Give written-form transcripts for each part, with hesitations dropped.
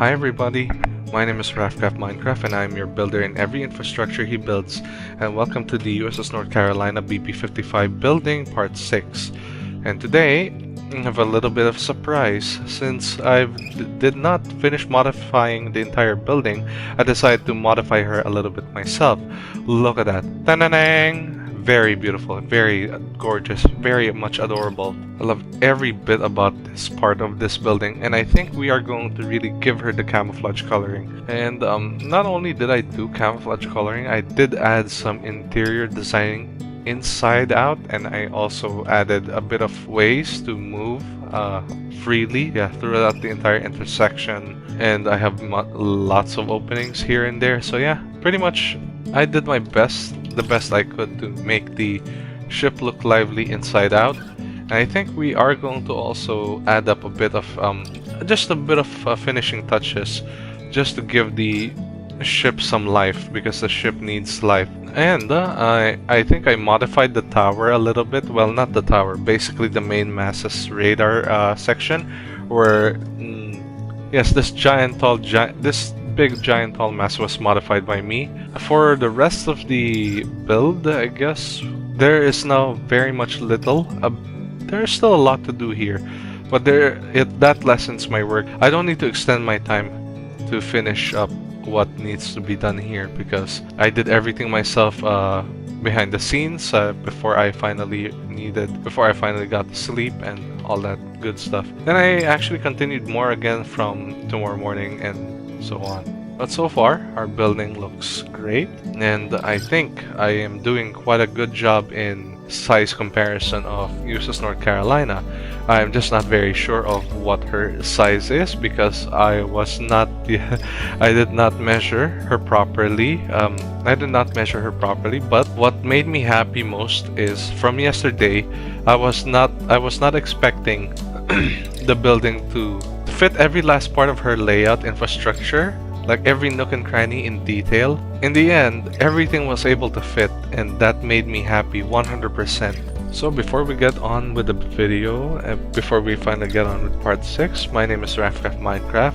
Hi everybody, my name is Minecraft and I am your builder in every infrastructure he builds, and welcome to the USS North Carolina BB-55 building part 6. And today I have a little bit of surprise. Since I did not finish modifying the entire building, I decided to modify her a little bit myself. Look at that. Ta-da-dang! Very beautiful, very gorgeous, very much adorable. I love every bit about this part of this building, and I think we are going to really give her the camouflage coloring. And not only did I do camouflage coloring, I did add some interior designing inside out, and I also added a bit of ways to move freely throughout the entire intersection, and I have lots of openings here and there. So yeah, pretty much I did my best, the best I could, to make the ship look lively inside out. And I think we are going to also add up a bit of just a bit of finishing touches, just to give the ship some life, because the ship needs life. And I think I modified the tower a little bit. Well, not the tower, basically the main mast's radar section, where yes, this big giant tall mast was modified by me. For the rest of the build, I guess there is now very much little. There's still a lot to do here, but that lessens my work. I don't need to extend my time to finish up what needs to be done here, because I did everything myself behind the scenes before I finally got to sleep and all that good stuff. Then I actually continued more again from tomorrow morning and so on. But so far our building looks great, and I think I am doing quite a good job in size comparison of USS North Carolina. I'm just not very sure of what her size is, because I did not measure her properly. But what made me happy most is, from yesterday, I was not expecting the building to fit every last part of her layout infrastructure, like every nook and cranny in detail. In the end, everything was able to fit, and that made me happy 100%. So before we get on with the video, before we finally get on with part 6, my name is Minecraft.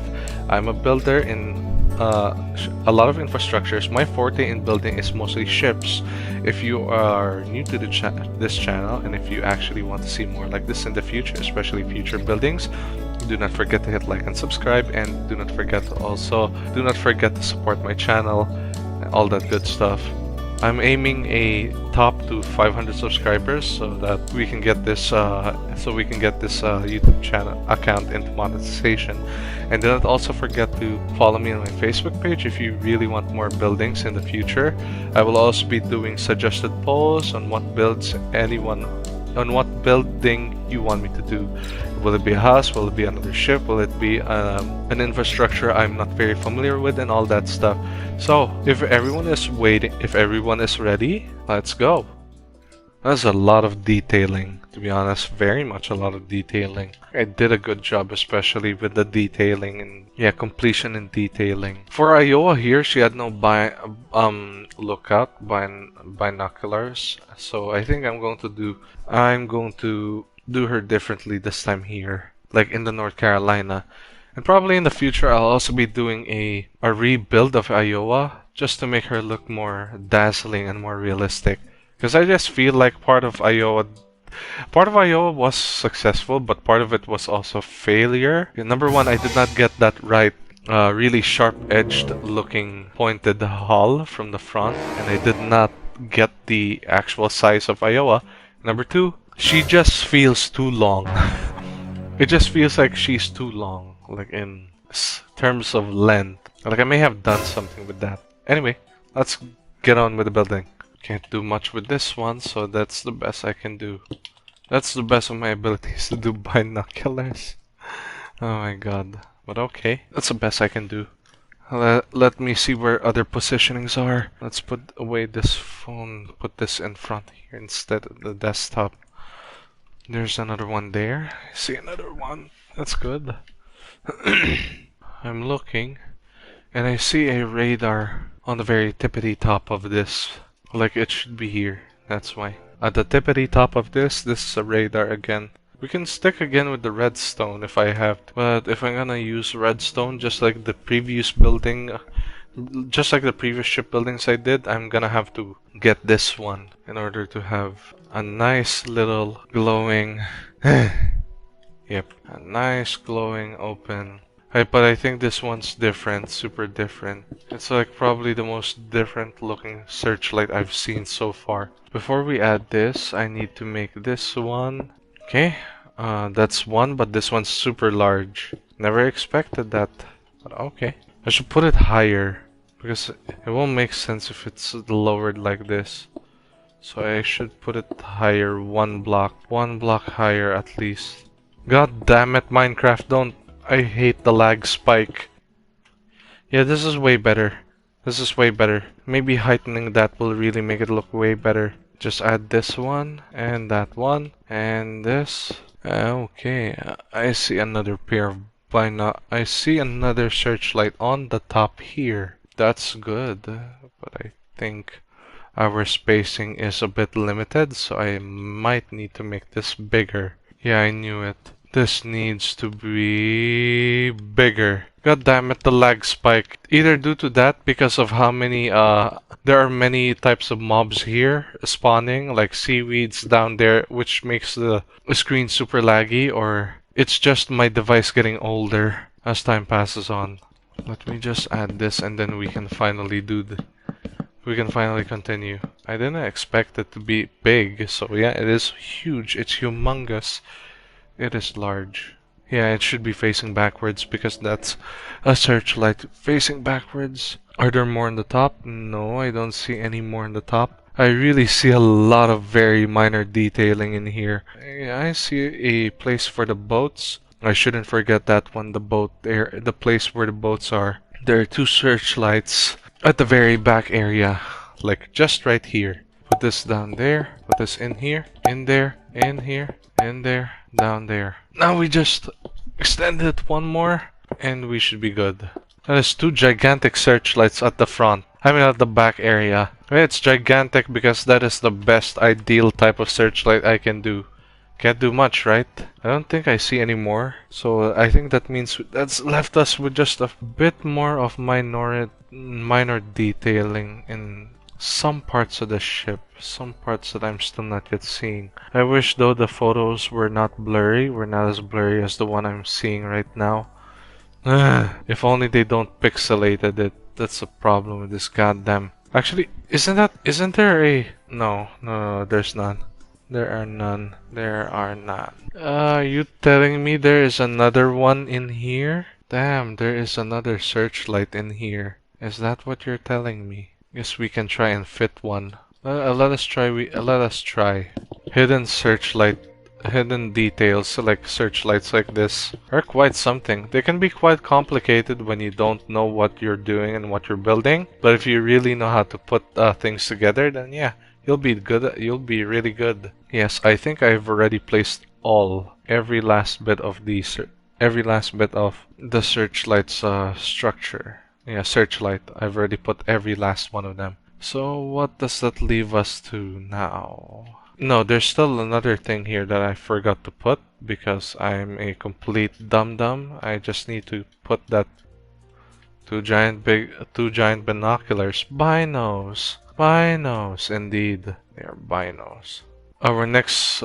I'm a builder in a lot of infrastructures. My forte in building is mostly ships. If you are new to this channel, and if you actually want to see more like this in the future, especially future buildings, do not forget to hit like and subscribe, and do not forget to support my channel and all that good stuff. I'm aiming a top to 500 subscribers so that we can get this YouTube channel account into monetization. And do not also forget to follow me on my Facebook page if you really want more buildings in the future. I will also be doing suggested polls on what building you want me to do. Will it be a house? Will it be another ship? Will it be an infrastructure I'm not very familiar with, and all that stuff? So if everyone is ready, let's go. That's a lot of detailing, to be honest. Very much a lot of detailing. I did a good job, especially with the detailing and completion and detailing. For Iowa here, she had no binoculars, so I think I'm going to do her differently this time here, like in the North Carolina. And probably in the future I'll also be doing a rebuild of Iowa, just to make her look more dazzling and more realistic. Because I just feel like part of Iowa was successful, but part of it was also failure. Number one, I did not get that right. Really sharp-edged looking pointed hull from the front, and I did not get the actual size of Iowa. Number two, she just feels too long. It just feels like she's too long, like in terms of length. Like I may have done something with that. Anyway, let's get on with the building. Can't do much with this one, so that's the best I can do. That's the best of my abilities, to do binoculars. Oh my god. But okay, that's the best I can do. Let me see where other positionings are. Let's put away this phone, put this in front here instead of the desktop. There's another one there. I see another one. That's good. I'm looking, and I see a radar on the very tippity top of this. Like it should be here. That's why. At the tippity top of this is a radar again. We can stick again with the redstone if I have to. But if I'm gonna use redstone just like the previous building, just like the previous shipbuildings I did, I'm gonna have to get this one in order to have a nice little glowing yep, a nice glowing open. But I think this one's different, super different. It's like probably the most different looking searchlight I've seen so far. Before we add this, I need to make this one. Okay, that's one, but this one's super large. Never expected that, but okay. I should put it higher because it won't make sense if it's lowered like this. So I should put it higher, one block higher at least. God damn it, Minecraft, don't. I hate the lag spike. Yeah, this is way better. This is way better. Maybe heightening that will really make it look way better. Just add this one, and that one, and this. Okay, I see another pair of I see another searchlight on the top here. That's good, but I think our spacing is a bit limited, so I might need to make this bigger. Yeah, I knew it. This needs to be bigger. God damn it, the lag spike. Either due to that, because of how many, there are many types of mobs here spawning, like seaweeds down there, which makes the screen super laggy, or it's just my device getting older as time passes on. Let me just add this and then we can finally we can finally continue. I didn't expect it to be big, so yeah, it is huge. It's humongous. It is large. Yeah, it should be facing backwards because that's a searchlight facing backwards. Are there more on the top? No, I don't see any more on the top. I really see a lot of very minor detailing in here. Yeah, I see a place for the boats. I shouldn't forget that one, the boat there, the place where the boats are. There are two searchlights at the very back area, like just right here. Put this down there, put this in here, in there, in here, in there, down there. Now we just extend it one more and we should be good. That is two gigantic searchlights at the front. I mean at the back area. I mean, it's gigantic because that is the best ideal type of searchlight I can do. Can't do much, right? I don't think I see any more. So I think that means that's left us with just a bit more of minor detailing in some parts of the ship, some parts that I'm still not yet seeing. I wish though the photos were not blurry, were not as blurry as the one I'm seeing right now. If only they don't pixelated it. That's a problem with this goddamn. Actually, isn't there a no, there's none. There are none. There are none. You telling me there is another one in here? Damn, there is another searchlight in here. Is that what you're telling me? Guess we can try and fit one. Let us try. Let us try. Hidden searchlight, hidden details like searchlights like this are quite something. They can be quite complicated when you don't know what you're doing and what you're building. But if you really know how to put things together, then yeah, you'll be good. You'll be really good. Yes, I think I've already placed every last bit of the searchlight's structure. Yeah, searchlight. I've already put every last one of them. So what does that leave us to now? No, there's still another thing here that I forgot to put because I'm a complete dum-dum. I just need to put that two giant binoculars. Binos. Binos, indeed. They are binos. Our next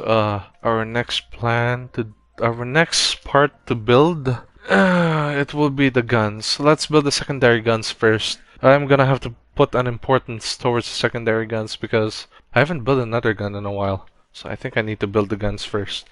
part to build, it will be the guns. Let's build the secondary guns first. I'm gonna have to put an importance towards the secondary guns because I haven't built another gun in a while. So I think I need to build the guns first.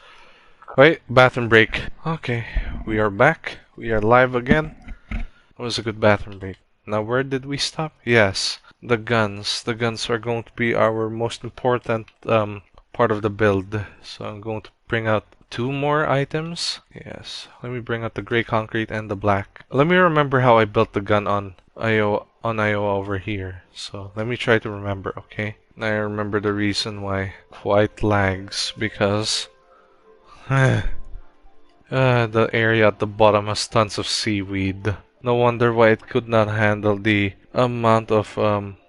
Wait, bathroom break. Okay, we are back. We are live again. It was a good bathroom break. Now where did we stop? Yes, the guns. The guns are going to be our most important part of the build. So I'm going to bring out two more items. Yes, let me bring out the gray concrete and the black. Let me remember how I built the gun on IO over here. So let me try to remember, okay? I remember the reason why quite lags because the area at the bottom has tons of seaweed. No wonder why it could not handle the amount of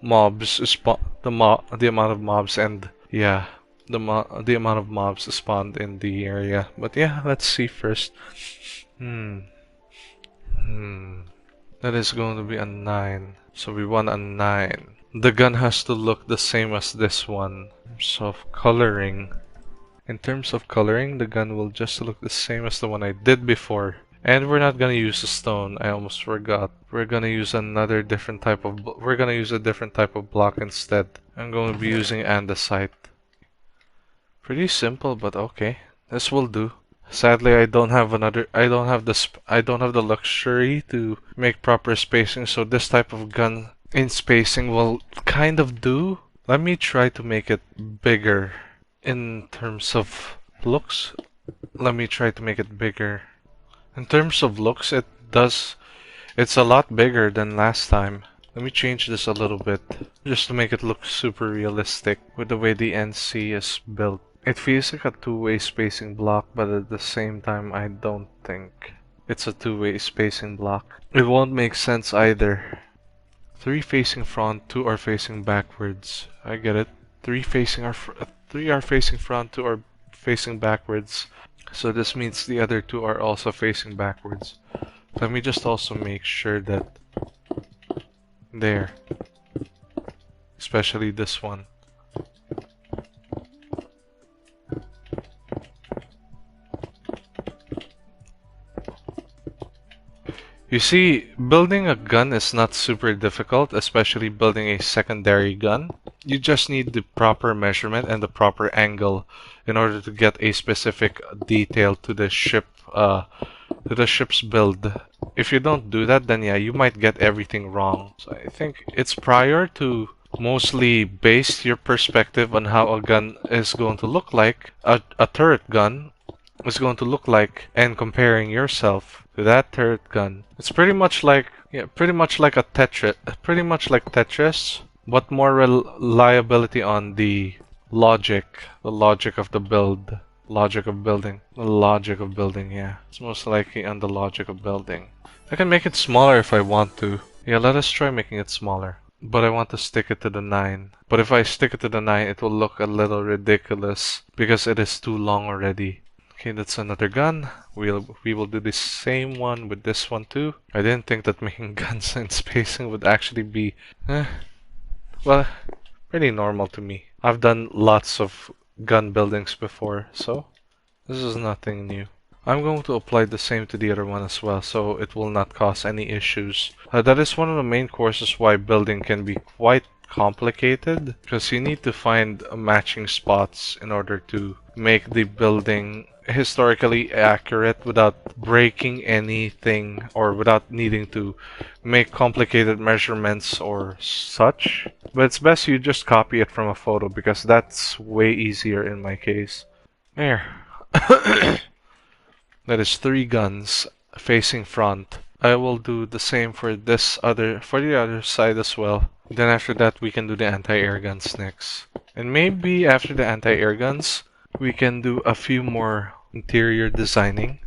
mobs, the amount of mobs, and yeah, the amount of mobs spawned in the area. But yeah, let's see first. Hmm. Hmm. That is going to be a 9. So we want a 9. The gun has to look the same as this one. So in terms of coloring, the gun will just look the same as the one I did before. And we're not gonna use a stone. I almost forgot. We're gonna use a different type of block instead. I'm going to be using andesite. Pretty simple, but okay. This will do. Sadly, I don't have the luxury to make proper spacing, so this type of gun in spacing will kind of do. Let me try to make it bigger in terms of looks. Let me try to make it bigger. In terms of looks, it's a lot bigger than last time. Let me change this a little bit just to make it look super realistic with the way the NC is built. It feels like a two-way spacing block, but at the same time I don't think it's a two-way spacing block. It won't make sense either. 3 facing front, 2 are facing backwards. I get it. 3 are facing front, 2 are facing backwards. So this means the other 2 are also facing backwards. Let me just also make sure that there, especially this one. You see, building a gun is not super difficult, especially building a secondary gun. You just need the proper measurement and the proper angle in order to get a specific detail to the ship's build. If you don't do that, then yeah, you might get everything wrong. So I think it's prior to mostly base your perspective on how a gun is going to look like, a turret gun is going to look like, and comparing yourself to that turret gun. It's pretty much like a Tetris, but more reliability on the logic of the build, the logic of building. Yeah, it's most likely on the logic of building. I can make it smaller if I want to. Yeah, let us try making it smaller. But I want to stick it to the 9. But if I stick it to the 9, it will look a little ridiculous because it is too long already. Okay, that's another gun. We will do the same one with this one too. I didn't think that making guns and spacing would actually be, well, pretty normal to me. I've done lots of gun buildings before, so this is nothing new. I'm going to apply the same to the other one as well, so it will not cause any issues. That is one of the main causes why building can be quite complicated, because you need to find matching spots in order to make the building historically accurate without breaking anything or without needing to make complicated measurements or such. But it's best you just copy it from a photo because that's way easier in my case. There. That is 3 guns facing front. I will do the same for the other side as well. Then after that we can do the anti-air guns next. And maybe after the anti-air guns we can do a few more interior designing.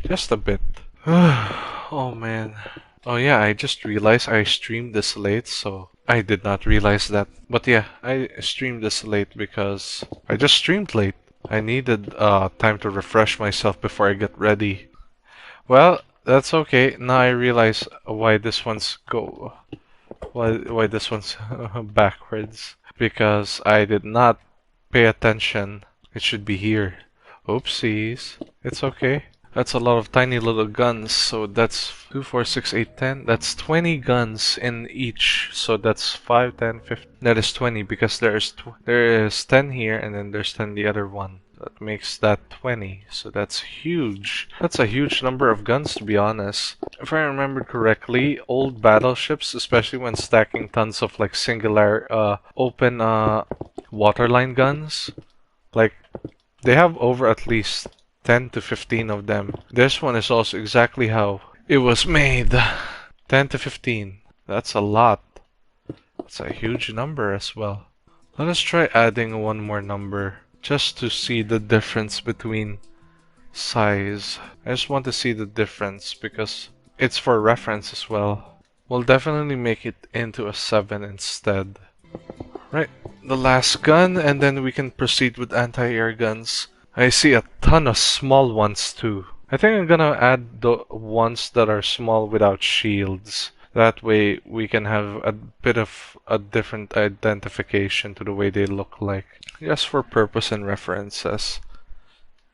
Just a bit. Oh man. Oh yeah, I just realized I streamed this late, so I did not realize that. But yeah, I streamed this late because I just streamed late. I needed time to refresh myself before I get ready. Well, that's okay. Now I realize why this one's backwards. Because I did not pay attention. It should be here. Oopsies. It's okay. That's a lot of tiny little guns. So that's 2, 4, 6, 8, 10. That's 20 guns in each. So that's 5, 10, 15. That is 20 because there is 10 here and then there's 10 the other one. That makes that 20. So that's huge. That's a huge number of guns, to be honest. If I remember correctly, old battleships, especially when stacking tons of like singular open waterline guns, like they have over at least 10 to 15 of them. This one is also exactly how it was made. 10 to 15. That's a lot. That's a huge number as well. Let us try adding one more number just to see the difference between size. I just want to see the difference because it's for reference as well. We'll definitely make it into a 7 instead. Right, the last gun, and then we can proceed with anti-air guns. I see a ton of small ones too. I think I'm gonna add the ones that are small without shields. That way we can have a bit of a different identification to the way they look like. Just for purpose and references.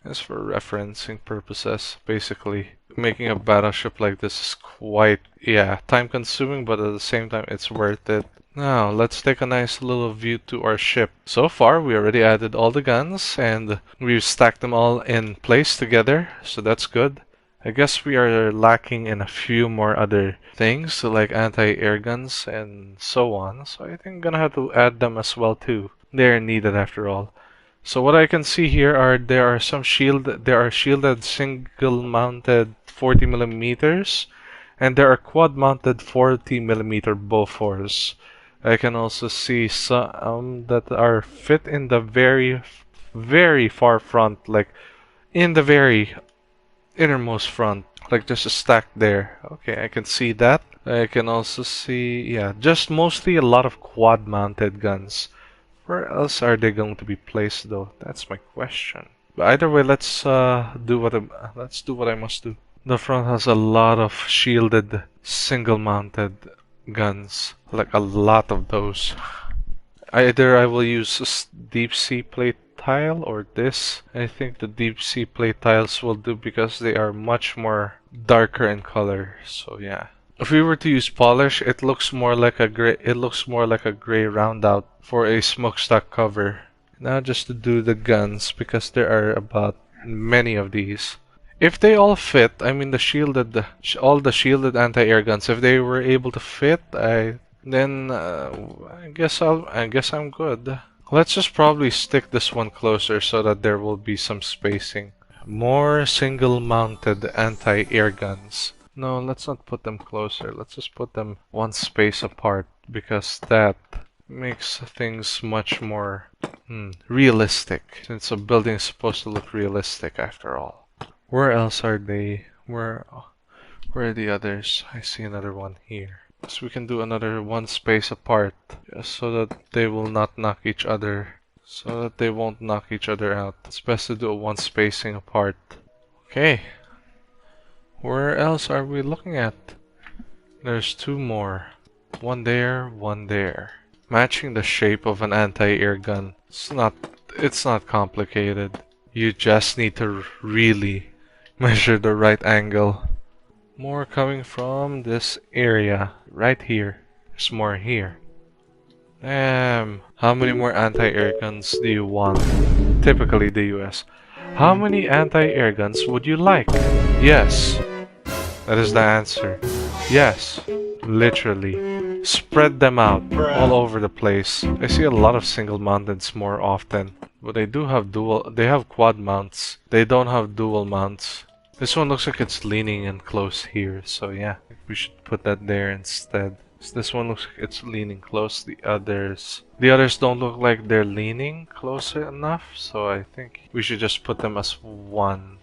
Just for referencing purposes, basically. Making a battleship like this is quite, yeah, time consuming, but at the same time it's worth it. Now, let's take a nice little view to our ship. So far, we already added all the guns and we've stacked them all in place together, so that's good. I guess we are lacking in a few more other things, so like anti-air guns and so on, so I think I'm gonna have to add them as well too. They're needed after all. So what I can see here are there are shielded single mounted 40 millimeters, and there are quad mounted 40 millimeter Bofors. I can also see some that are fit in the very far front, like in the very innermost front, like just a stack there. Okay, I can see that. I can also see, yeah, just mostly a lot of quad mounted guns. Where else are they going to be placed though? That's my question. But either way, let's do what I must do. The front has a lot of shielded single mounted guns, like a lot of those. Either I will use deep sea plate tile or this. I think the deep sea plate tiles will do because they are much more darker in color. So yeah. If we were to use polish, it looks more like a gray round out for a smokestack cover. Now just to do the guns because there are about many of these. If they all fit, I mean all the shielded anti-air guns, if they were able to fit, I guess I'm good. Let's just probably stick this one closer so that there will be some spacing. More single mounted anti-air guns. No, let's not put them closer. Let's just put them one space apart because that makes things much more realistic. Since a building is supposed to look realistic after all. Where else are they? Where are the others? I see another one here. So we can do another one space apart just so that they will not knock each other. So that they won't knock each other out. It's best to do a one spacing apart. Okay. Where else are we looking at? There's two more. One there, one there. Matching the shape of an anti-air gun. It's not complicated. You just need to really measure the right angle. More coming from this area. Right here. There's more here. Damn. How many more anti-air guns do you want? Typically the US. How many anti-air guns would you like? Yes. That is the answer. Yes. Literally. Spread them out all over the place. I see a lot of single mounteds more often. But they have quad mounts. They don't have dual mounts. This one looks like it's leaning in close here, so yeah. We should put that there instead. So this one looks like it's leaning close. The others don't look like they're leaning closer enough, so I think we should just put them as one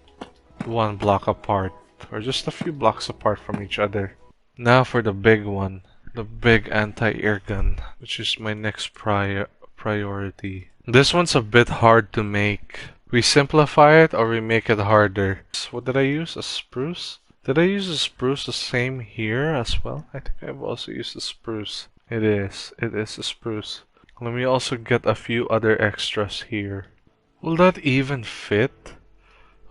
block apart, or just a few blocks apart from each other. Now for the big one, the big anti-air gun, which is my next priority. This one's a bit hard to make. We simplify it or we make it harder. What did I use? A spruce? Did I use a spruce the same here as well? I think I've also used a spruce. It is a spruce. Let me also get a few other extras here. Will that even fit?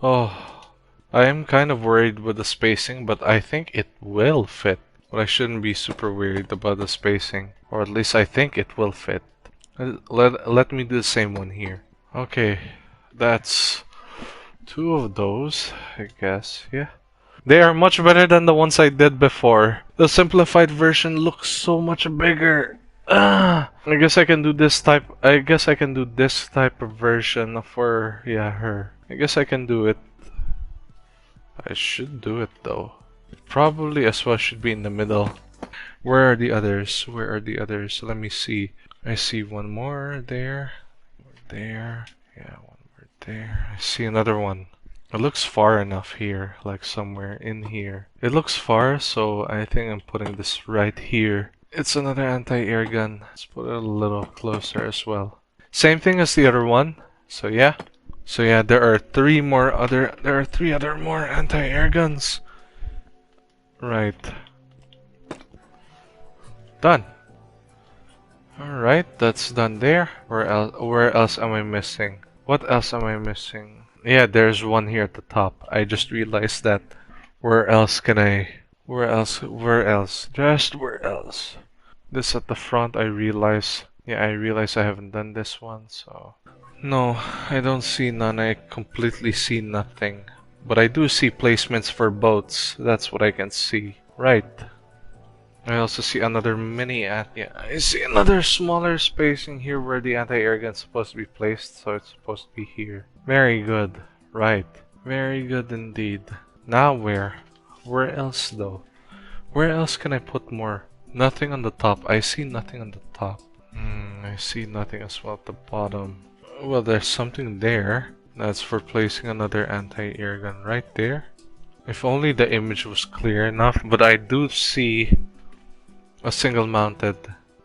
Oh, I am kind of worried with the spacing, but I think it will fit. But I shouldn't be super worried about the spacing. Or at least I think it will fit. Let me do the same one here. Okay, that's two of those, I guess, yeah. They are much better than the ones I did before. The simplified version looks so much bigger. I guess I can do this type of version for, yeah, her. I guess I can do it. I should do it though. Probably as well should be in the middle. Where are the others? Let me see. I see one more there. There. Yeah, one more there. I see another one. It looks far enough here, like somewhere in here. It looks far, so I think I'm putting this right here. It's another anti-air gun. Let's put it a little closer as well. Same thing as the other one. So yeah. So yeah, there are three other more anti-air guns. Right. Done. Alright, that's done there. Where else am I missing? What else am I missing? Yeah, there's one here at the top. I just realized that. Where else can I... Where else? Where else? Just where else? This at the front, I realize. Yeah, I realize I haven't done this one, so... No, I don't see none. I completely see nothing. But I do see placements for boats. That's what I can see. Right. I also see another yeah, I see another smaller spacing here where the anti-air gun's supposed to be placed, so it's supposed to be here. Very good. Right. Very good indeed. Now where? Where else though? Where else can I put more? Nothing on the top. I see nothing on the top. I see nothing as well at the bottom. Well, there's something there. That's for placing another anti-air gun right there. If only the image was clear enough, but I do see a single mounted.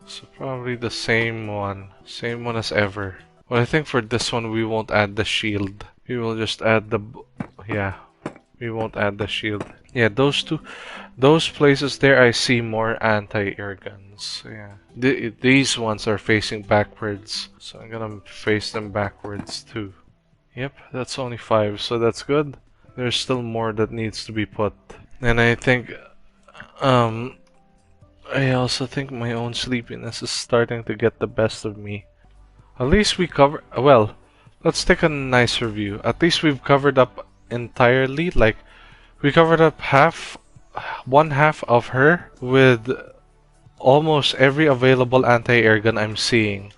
So probably the same one. Same one as ever. Well, I think for this one we won't add the shield. We will just add the... Yeah. We won't add the shield. Yeah, those places there I see more anti-air guns. Yeah. These ones are facing backwards. So I'm gonna face them backwards too. Yep, that's only 5, so that's good. There's still more that needs to be put. And I think... I also think my own sleepiness is starting to get the best of me. At least we cover... Well, let's take a nicer view. At least we've covered up entirely. Like, we covered up one half of her with almost every available anti-air gun I'm seeing.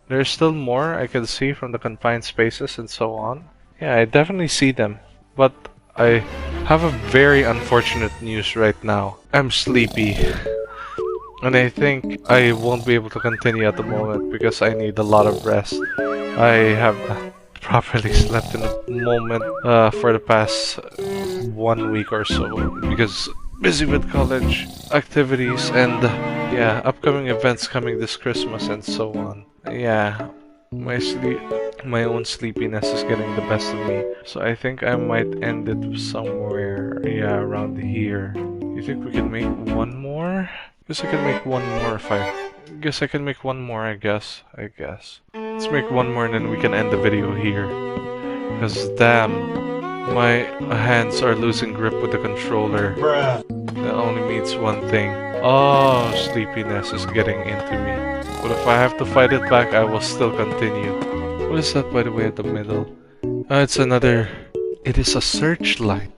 There's still more I can see from the confined spaces and so on. Yeah, I definitely see them. But I have a very unfortunate news right now. I'm sleepy. And I think I won't be able to continue at the moment because I need a lot of rest. I have properly slept in a moment for the past 1 week or so because busy with college activities and yeah, upcoming events coming this Christmas and so on. Yeah, my own sleepiness is getting the best of me. So I think I might end it somewhere, yeah, around here. You think we can make one more? Guess I can make one more if I... Guess I can make one more, I guess. Let's make one more and then we can end the video here. Because damn, my hands are losing grip with the controller. Bruh. That only means one thing. Oh, sleepiness is getting into me. But if I have to fight it back, I will still continue. What is that, by the way, at the middle? It's another... It is a searchlight.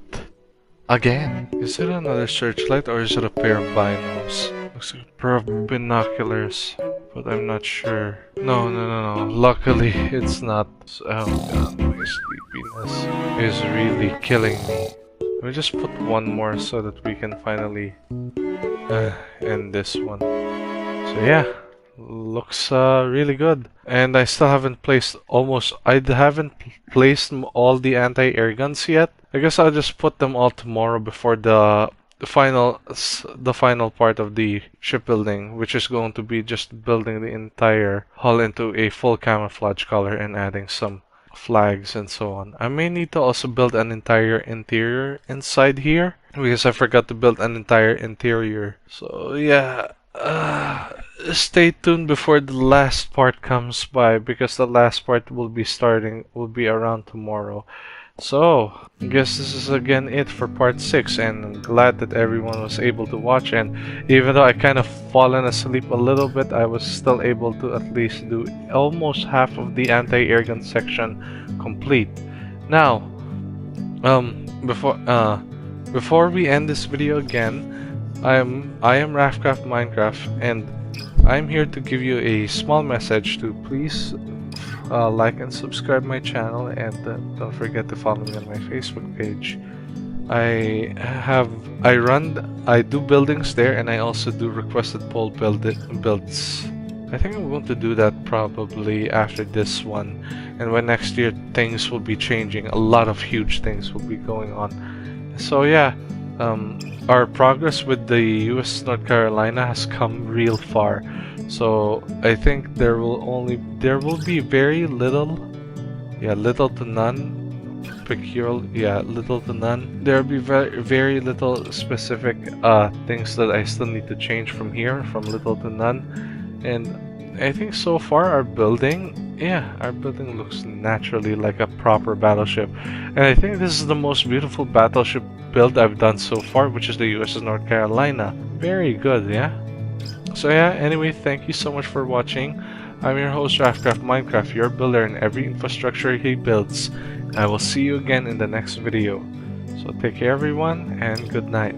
Again. Is it another searchlight or is it a pair of binos? Looks like a pair of binoculars, but I'm not sure. No. Luckily, it's not. Oh god, my sleepiness is really killing me. Let me just put one more so that we can finally end this one. So yeah, looks really good. And I still haven't placed I haven't placed all the anti-air guns yet. I guess I'll just put them all tomorrow before the final part of the shipbuilding, which is going to be just building the entire hull into a full camouflage color and adding some flags and so on. I may need to also build an entire interior inside here because I forgot to build an entire interior. So yeah, stay tuned before the last part comes by because the last part will be around tomorrow. So, I guess this is again it for part 6, and I'm glad that everyone was able to watch, and even though I kind of fallen asleep a little bit, I was still able to at least do almost half of the anti-air gun section complete. Now, before we end this video again, I am Rafcraft Minecraft, and I'm here to give you a small message to please like and subscribe my channel, and don't forget to follow me on my Facebook page. I do buildings there, and I also do requested poll builds. I think I'm going to do that probably after this one, and when next year things will be changing, a lot of huge things will be going on. So yeah, our progress with the US North Carolina has come real far. So I think there will be very little, yeah, little to none little to none. There will be very little specific things that I still need to change from here, from little to none. And I think so far our building, yeah, our building looks naturally like a proper battleship. And I think this is the most beautiful battleship build I've done so far, which is the USS North Carolina. Very good, yeah? So yeah, anyway, thank you so much for watching. I'm your host, Minecraft, your builder in every infrastructure he builds. I will see you again in the next video. So take care everyone, and good night.